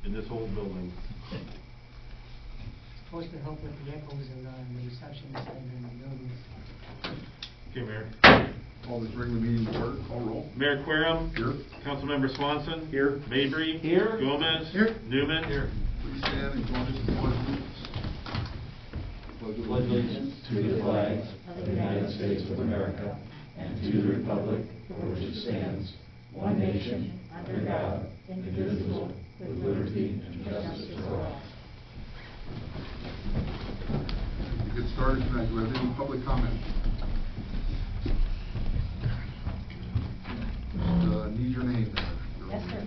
in this old building. Supposed to help with the echoes and the reception side in the buildings. Okay, Mayor. Call this regular meeting to order. Call roll. Mayor Querom. Here. Councilmember Swanson. Here. Mabry. Here. Gomez. Here. Newman. Here. Please stand and join us in the pledge of allegiance. Pledge allegiance to the flag of the United States of America and to the republic for which it stands, one nation, under God, indivisible, with liberty and justice for all. To get started tonight, do we have any public comment? Need your name there. Yes, sir.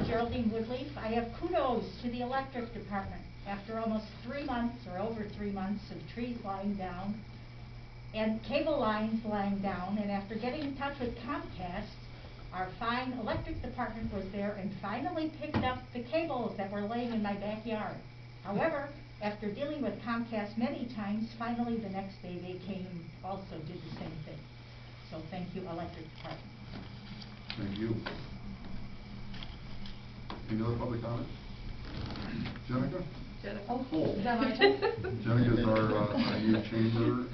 Geraldine Woodleaf. I have kudos to the electric department. After almost 3 months or over 3 months of trees lying down and cable lines lying down, and after getting in touch with Comcast, our fine electric department was there and finally picked up the cables that were laying in my backyard. However, after dealing with Comcast many times, finally the next day they came and also did the same thing. So thank you, electric department. Thank you. Any other public comment? Jenica? Oh, Jenica is our new chamber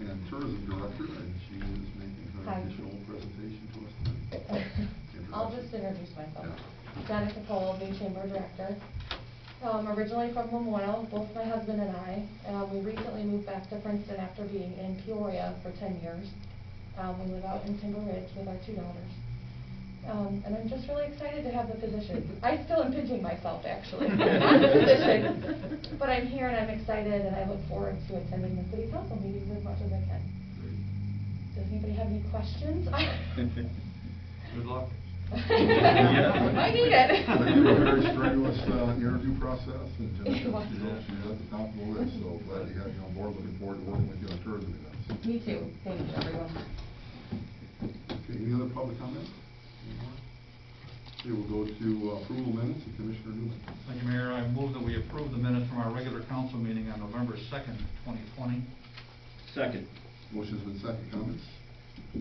and tourism director, and she is making her additional presentation to us tonight. I'll just introduce myself. Yeah. Jenica Cole, new chamber director. Originally from Memorial, both my husband and I. We recently moved back to Princeton after being in Peoria for 10 years. We live out in Timber Ridge with our 2 daughters. And I'm just really excited to have the position. I still am pinching myself, actually, on the position. But I'm here and I'm excited, and I look forward to attending the city council meetings as much as I can. Does anybody have any questions? Good luck. I need it. But you have a very strenuous interview process, and Jenica, she's at the top of the list, so glad to have you on board. Looking forward to working with you on tourism events. Me too. Thank you, everyone. Okay, any other public comment? Okay, we'll go to approval minutes of Commissioner Newman. Thank you, Mayor. I move that we approve the minutes from our regular council meeting on November 2nd, 2020. Second. Motion's been second. Comments?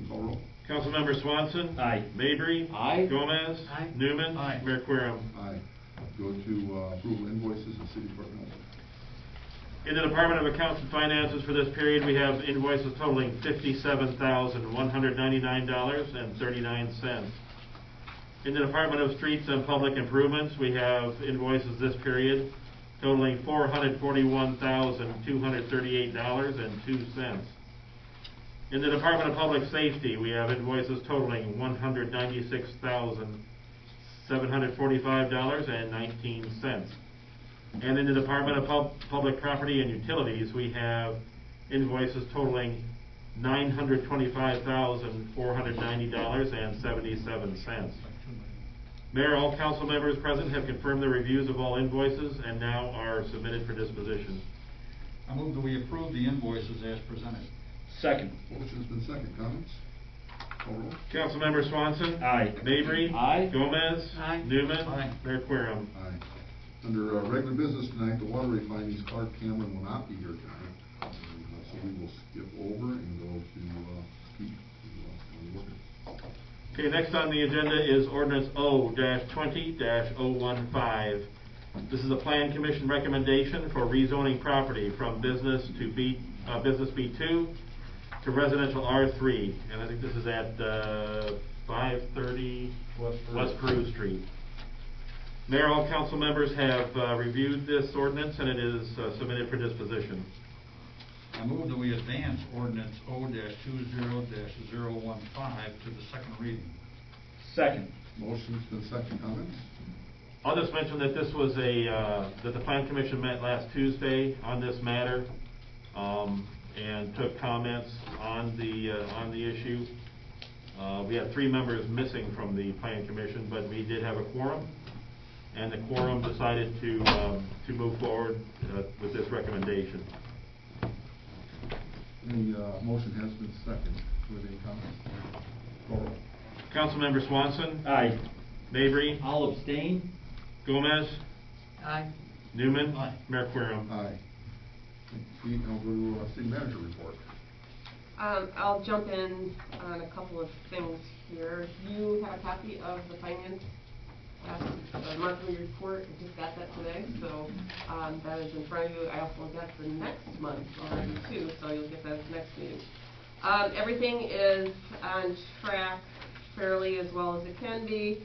Call roll. Councilmember Swanson. Aye. Mabry. Aye. Gomez. Aye. Newman. Aye. Mayor Querom. Aye. Go to approval invoices and city clerk notes. In the Department of Accounts and Finances for this period, we have invoices totaling $57,199.39. In the Department of Streets and Public Improvements, we have invoices this period totaling $441,238.02. In the Department of Public Safety, we have invoices totaling $196,745.19. And in the Department of Public Property and Utilities, we have invoices totaling $925,490.77. Mayor, all council members present have confirmed the reviews of all invoices and now are submitted for disposition. I move that we approve the invoices as presented. Second. Motion's been second. Comments? Call roll. Councilmember Swanson. Aye. Mabry. Aye. Gomez. Aye. Newman. Aye. Mayor Querom. Aye. Under regular business tonight, the water refineries, Clark Cameron will not be here tonight. So we will skip over and go to Pete on the worker. Okay, next on the agenda is Ordinance O-20-015. This is a Plan Commission recommendation for rezoning property from business to business B2 to residential R3. And I think this is at 530 West Peru Street. Mayor, all council members have reviewed this ordinance and it is submitted for disposition. I move that we advance ordinance O-20-015 to the second reading. Second. Motion's been second. Comments? I'll just mention that this was that the Plan Commission met last Tuesday on this matter and took comments on the issue. We had 3 members missing from the Plan Commission, but we did have a quorum, and the quorum decided to move forward with this recommendation. The motion has been second. With any comments? Call roll. Councilmember Swanson. Aye. Mabry. I'll abstain. Gomez. Aye. Newman. Aye. Mayor Querom. Aye. Pete, now go to city manager report. I'll jump in on a couple of things here. You have a copy of the finance the monthly report, I just got that today, so, that is in front of you. I also got the next month already too, so you'll get that at the next meeting. Everything is on track fairly as well as it can be.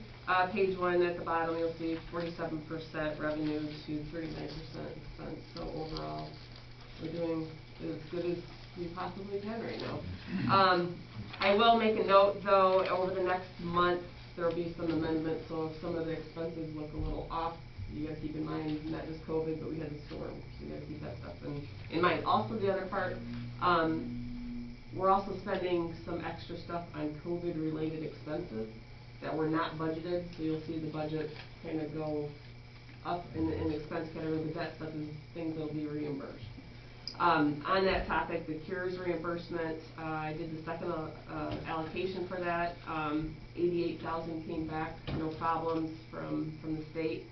Page 1 at the bottom, you'll see 47% revenue to 39% expense, so overall, we're doing as good as we possibly can right now. I will make a note though, over the next month, there'll be some amendments, so if some of the expenses look a little off, you gotta keep in mind, not just COVID, but we had the storm, so you gotta keep that stuff in mind. Also, the other part, we're also spending some extra stuff on COVID-related expenses that were not budgeted, so you'll see the budget kind of go up in the expense category, but that stuff is things that'll be reimbursed. On that topic, the CURES reimbursement, I did the second allocation for that. 88,000 came back, no problems from the state.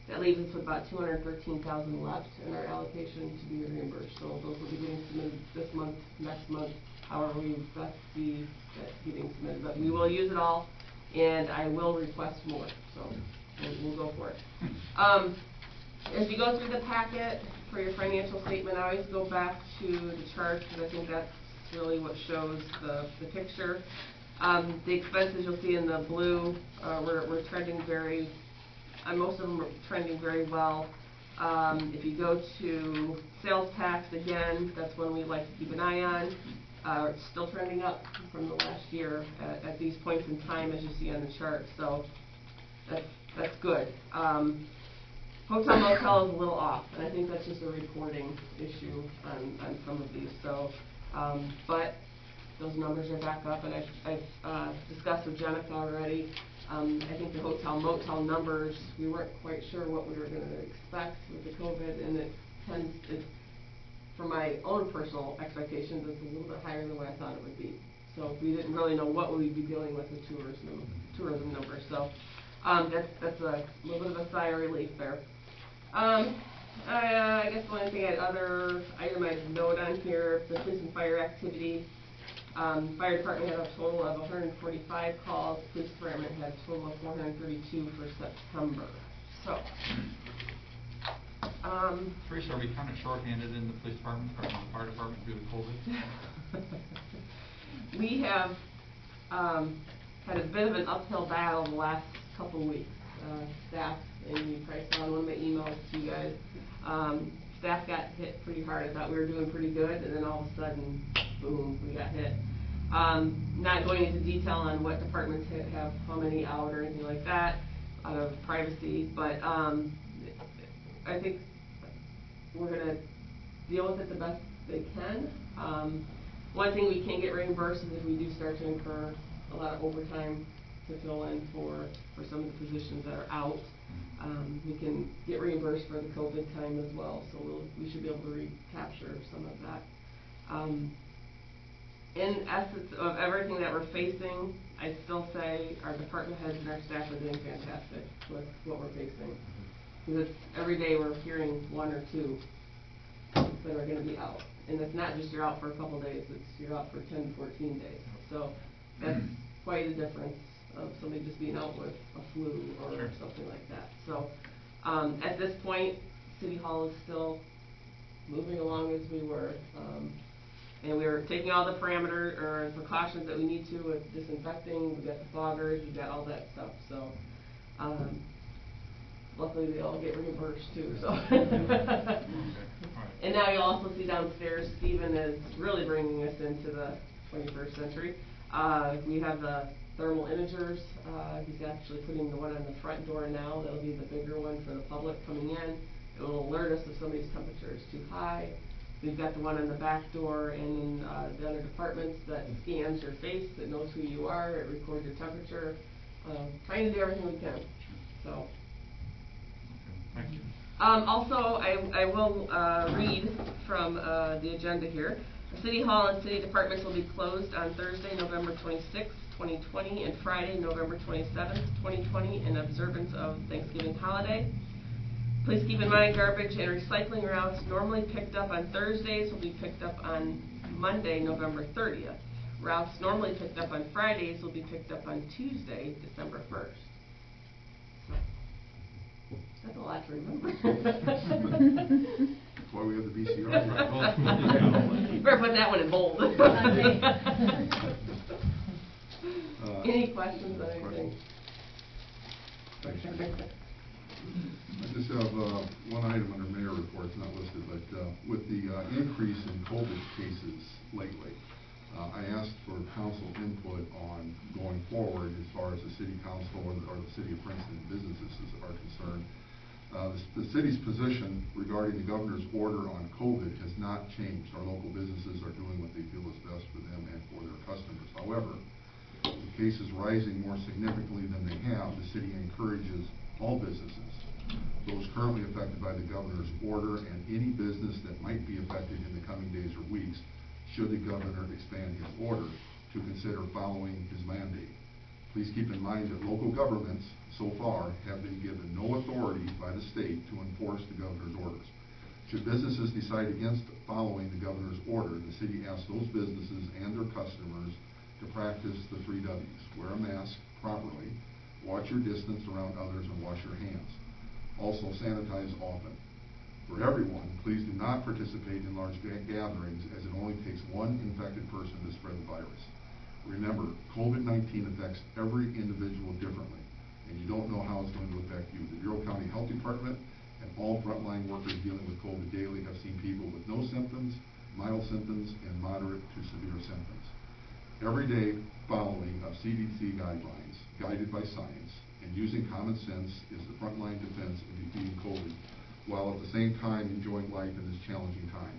That leaves us with about 213,000 left in our allocation to be reimbursed. So those will be getting submitted this month, next month, however we best see that getting submitted. But we will use it all, and I will request more. So we'll go for it. As you go through the packet for your financial statement, I always go back to the chart because I think that's really what shows the picture. The expenses you'll see in the blue, we're trending very, most of them are trending very well. If you go to sales tax, again, that's one we like to keep an eye on. It's still trending up from the last year at these points in time, as you see on the chart. So that's good. Hotel motel is a little off, and I think that's just a reporting issue on some of these. So, but those numbers are back up, and I've discussed with Jenica already. I think the hotel motel numbers, we weren't quite sure what we were going to expect with the COVID, and it's for my own personal expectations, it's a little bit higher than what I thought it would be. So we didn't really know what we'd be dealing with tourism numbers. So that's a little bit of a sigh of relief there. I guess the only thing other item I'd note on here, the police and fire activity. Fire department had a total of 145 calls. Police department had a total of 432 for September. So, Teresa, are we kind of shorthanded in the police department or the fire department due to COVID? We have had a bit of an uphill battle the last couple of weeks. Staff, and you probably saw in one of my emails to you guys, staff got hit pretty hard. I thought we were doing pretty good, and then all of a sudden, boom, we got hit. Not going into detail on what departments have how many out or anything like that, out of privacy, but I think we're going to deal with it the best they can. One thing we can get reimbursed is if we do start to incur a lot of overtime to fill in for some of the positions that are out. We can get reimbursed for the COVID time as well, so we should be able to recapture some of that. In essence of everything that we're facing, I still say our department heads and our staff are doing fantastic with what we're facing. Because every day we're hearing one or two that are going to be out. And it's not just you're out for a couple days, it's you're out for 10 to 14 days. So that's quite a difference of somebody just being out with a flu or something like that. So at this point, City Hall is still moving along as we were. And we were taking all the parameters or precautions that we need to with disinfecting. We got the foggers, we got all that stuff. So luckily they all get reimbursed too. So and now you'll also see downstairs, Stephen is really bringing us into the 21st century. We have the thermal imagers. He's actually putting the one on the front door now. That'll be the bigger one for the public coming in. It will alert us if somebody's temperature is too high. We've got the one on the back door and in the other departments that scans your face, that knows who you are, it records your temperature. Trying to do everything we can. So. Thank you. Also, I will read from the agenda here. The City Hall and City Departments will be closed on Thursday, November 26th, 2020, and Friday, November 27th, 2020, in observance of Thanksgiving holiday. Please keep in mind garbage and recycling routes normally picked up on Thursdays will be picked up on Monday, November 30th. Routes normally picked up on Fridays will be picked up on Tuesday, December 1st. So, have to remember. That's why we have the VCR. Better put that one in bold. Any questions on anything? Thanks. I just have one item under mayor report, it's not listed, but with the increase in COVID cases lately, I asked for council input on going forward as far as the city council or the city of Princeton businesses are concerned. The city's position regarding the governor's order on COVID has not changed. Our local businesses are doing what they feel is best for them and for their customers. However, with cases rising more significantly than they have, the city encourages all businesses, those currently affected by the governor's order and any business that might be affected in the coming days or weeks, should the governor expand his order, to consider following his mandate. Please keep in mind that local governments, so far, have been given no authority by the state to enforce the governor's orders. Should businesses decide against following the governor's order, the city asks those businesses and their customers to practice the 3 W's. Wear a mask properly, watch your distance around others, and wash your hands. Also, sanitize often. For everyone, please do not participate in large gatherings, as it only takes one infected person to spread the virus. Remember, COVID-19 affects every individual differently, and you don't know how it's going to affect you. The Bureau County Health Department and all frontline workers dealing with COVID daily have seen people with no symptoms, mild symptoms, and moderate to severe symptoms. Every day following of CDC guidelines, guided by science, and using common sense is the frontline defense in defeating COVID, while at the same time enjoying life in this challenging time.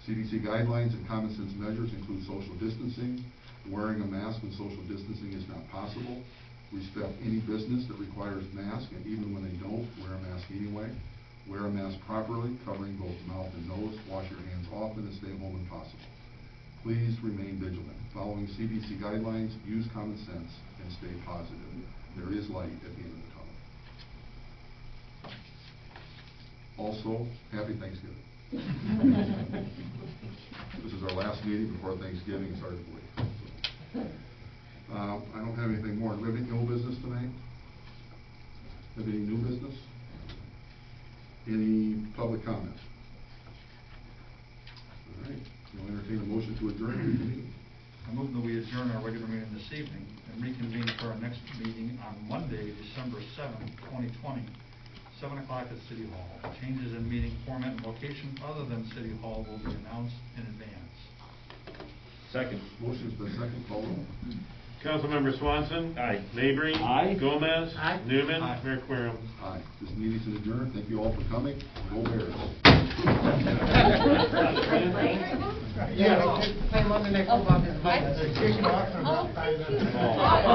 CDC guidelines and common sense measures include social distancing, wearing a mask when social distancing is not possible, respect any business that requires mask, and even when they don't, wear a mask anyway, wear a mask properly, covering both mouth and nose, wash your hands often, and stay home when possible. Please remain vigilant. Following CDC guidelines, use common sense, and stay positive. There is light at the end of the tunnel. Also, happy Thanksgiving. This is our last meeting before Thanksgiving. It's hard to believe. I don't have anything more. Do we have any old business tonight? Have any new business? Any public comment? All right. We'll entertain a motion to adjourn the meeting. I move that we adjourn our regular meeting this evening and reconvene for our next meeting on Monday, December 7th, 2020, 7 o'clock at City Hall. Changes in meeting format and location other than City Hall will be announced in advance. Second. Motion's been second. Call roll. Councilmember Swanson. Aye. Mabry. Aye. Gomez. Aye. Newman. Aye. Mayor Querem. Aye. This meeting's adjourned. Thank you all for coming. Go Bears. Yeah, I wanted to know about this.